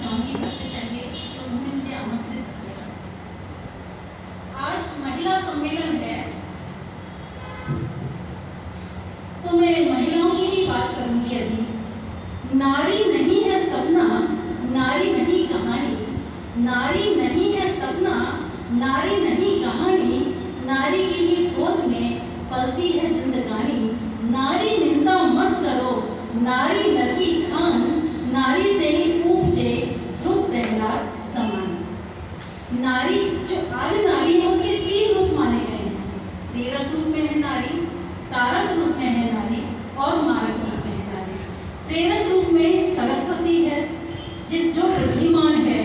चाहूँगी सबसे पहले कि उन्होंने मुझे आमंत्रित किया। आज महिला सम्मेलन है तो मैं महिलाओं की ही बात करूँगी अभी। नारी नहीं है सपना, नारी नहीं कहानी, नारी नहीं है सपना, नारी नहीं कहानी, नारी की ही गोद में पलती है जिंदगानी। नारी निंदा मत करो, नारी नरकी खान, नारी से ही उपजे ध्रुव प्रहलाद समान। नारी जो आर्य नारी है उसके 3 रूप माने गए हैं। प्रेरक रूप में है नारी, तारक रूप में है नारी और मारक रूप में है नारी। प्रेरक रूप में सरस्वती है जो बुद्धिमान है,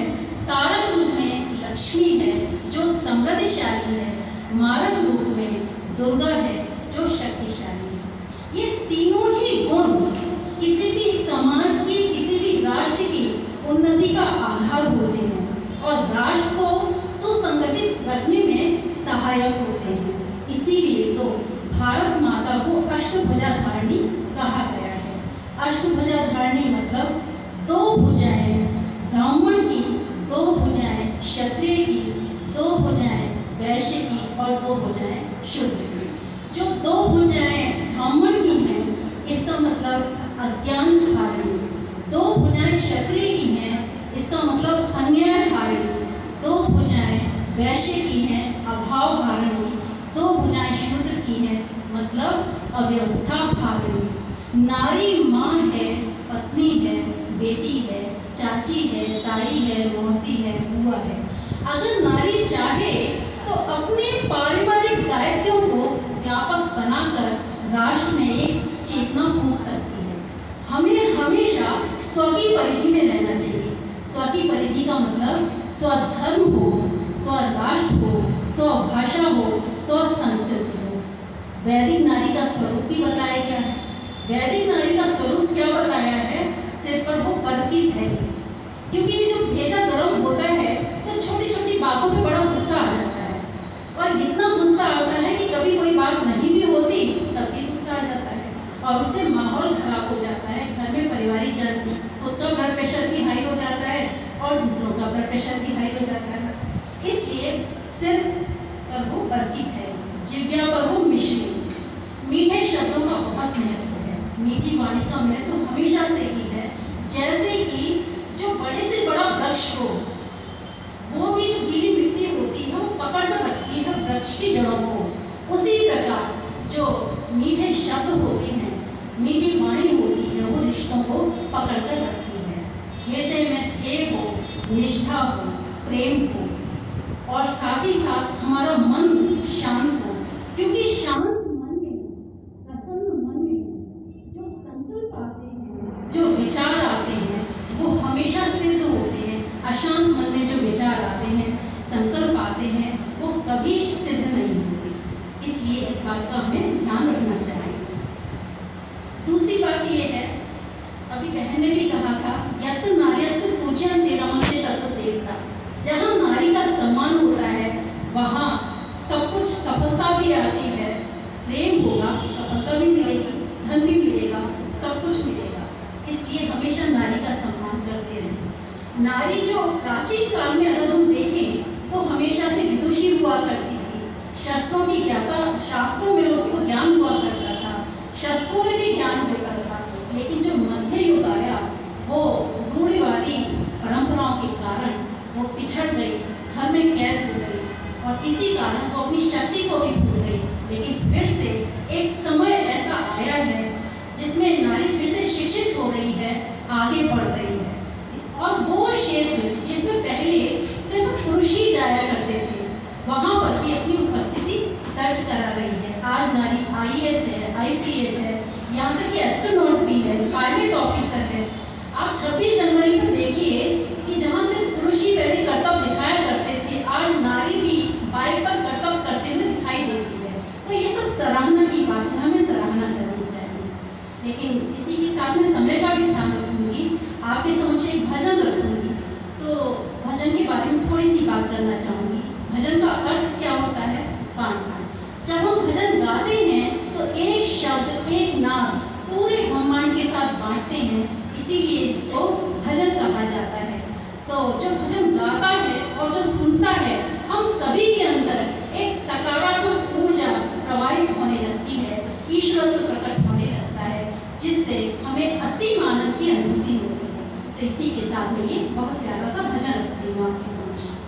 तारक रूप में लक्ष्मी है जो समृद्धशाली है, मारक रूप में दुर्गा है जो शक्तिशाली है। ये तीनों ही गुण किसी भी समाज की, किसी भी राष्ट्र की उन्नति का आधार होते हैं और राष्ट्र को सुसंगठित रखने में सहायक होते हैं। इसीलिए तो भारत माता को अष्टभुजाधारिणी कहा गया है। अष्टभुजाधारिणी मतलब 2 भुजाएं ब्राह्मण की, 2 भुजाएं क्षत्रिय की, 2 भुजाएं वैश्य की और 2 भुजाएं शूद्र की। जो 2 भुजाएं ब्राह्मण की हैं इसका मतलब अज्ञान धारिणी, 2 भुजाएं क्षत्रिय की हैं इसका मतलब अन्याय धारिणी, 2 भुजाएं वैश्य की हैं अभाव धारिणी, 2 भुजाएं शूद्र की हैं मतलब अव्यवस्था धारिणी। नारी माँ है, पत्नी है, बेटी है, चाची है, ताई है, मौसी है, बुआ है। अगर नारी चाहे तो अपने पारिवारिक दायित्वों को व्यापक बनाकर राष्ट्र में एक चेतना फूंक सकती है। हमें हमेशा स्व की परिधि में रहना चाहिए। स्व की परिधि का मतलब स्वधर्म हो, स्वराष्ट्र हो, स्वभाषा हो, स्वसंस्कृति हो। वैदिक नारी का स्वरूप भी बताया गया है। वैदिक नारी का स्वरूप क्या बताया है? सिर पर वो अर्पित है, क्योंकि जो भेजा गर्म होता है तो छोटी छोटी बातों पे बड़ा गुस्सा आ जाता है और इतना गुस्सा आता है कि कभी कोई बात नहीं भी होती तब भी गुस्सा आ जाता है और उससे माहौल खराब हो जाता है। घर में पारिवारिक जन, खुद का ब्लड प्रेशर भी हाई हो जाता है और दूसरों का ब्लड प्रेशर भी हाई हो जाता है। इसलिए सिर पर वो अर्पित है, जिह्वा पर वो मिश्री। मीठे शब्दों का बहुत महत्व है। मीठी वाणी का महत्व हमेशा से ही है। जैसे कि जो बड़े से बड़ा वृक्ष हो, वो भी जो गीली मिट्टी होती है वो पकड़ कर रखती है वृक्ष की जड़ों को। उसी प्रकार जो मीठे शब्द होते हैं, मीठी वाणी होती है, वो रिश्तों को पकड़ कर रखती है। हृदय में ध्येय हो, निष्ठा हो, प्रेम हो और साथ ही साथ हमारा मन शांत हो, क्योंकि शांत मन में, प्रसन्न मन में जो संकल्प आते हैं, जो विचार आते हैं वो हमेशा सिद्ध होते हैं। अशांत मन में जो विचार आते हैं, संकल्प आते हैं, वो कभी सिद्ध नहीं होते। इसलिए इस बात का हमें ध्यान रखना चाहिए। दूसरी बात ये है, अभी बहन ने भी कहा था, यत् नार्यस्तु पूज्यन्ते रमन्ते तत् देवता। जहाँ नारी का सम्मान होता है वहाँ सब कुछ, सफलता भी आती है, प्रेम होगा, सफलता भी मिलेगी, धन भी मिलेगा, सब कुछ मिलेगा। इसलिए हमेशा नारी का सम्मान करते रहें। नारी जो प्राचीन काल में अगर हम देखें तो हमेशा से विदुषी हुआ करती थी, शस्त्रों की ज्ञाता, शास्त्रों में उसको ज्ञान हुआ करता था, शस्त्रों में भी ज्ञान होता था। लेकिन जो मध्य युग आया वो रूढ़िवादी परंपराओं के कारण वो पिछड़ गई, घर में कैद हो गई और इसी कारण वो अपनी शक्ति को भी भूल गई। लेकिन फिर से एक समय ऐसा आया है जिसमें नारी फिर से शिक्षित हो रही है, आगे बढ़ रही है और वो क्षेत्र जिसमें पहले सिर्फ पुरुष ही जाया करते थे वहाँ पर भी अपनी उपस्थिति दर्ज करा रही है। आज नारी IAS है, IPS है, यहाँ तक कि एस्ट्रोनॉट भी है, पायलट ऑफिसर है। आप 26 जनवरी पर देखिए कि जहाँ से पुरुष ही पहले कर्तव्य दिखाया करते थे, आज नारी भी बाइक पर कर्तव्य करते हुए दिखाई देती है। तो ये सब सराहना की बात है, हमें सराहना करनी चाहिए। लेकिन इसी के साथ में समय का भी ध्यान रखूंगी, आपके समक्ष एक भजन रखूंगी। तो भजन के बारे में थोड़ी सी बात करना चाहूँगी। भजन का अर्थ क्या होता है? पान पान। जब हम भजन गाते हैं तो एक शब्द, एक नाद पूरे ब्रह्मांड के साथ बांटते हैं, इसीलिए इसको भजन कहा जाता है। जब भजन गाता है और जब सुनता है, हम सभी के अंदर एक सकारात्मक ऊर्जा प्रवाहित होने लगती है, ईश्वरत्व प्रकट होने लगता है, जिससे हमें असीम आनंद की अनुभूति होती है। तो इसी के साथ में ये बहुत प्यारा सा भजन रखती हूँ आपके समक्ष।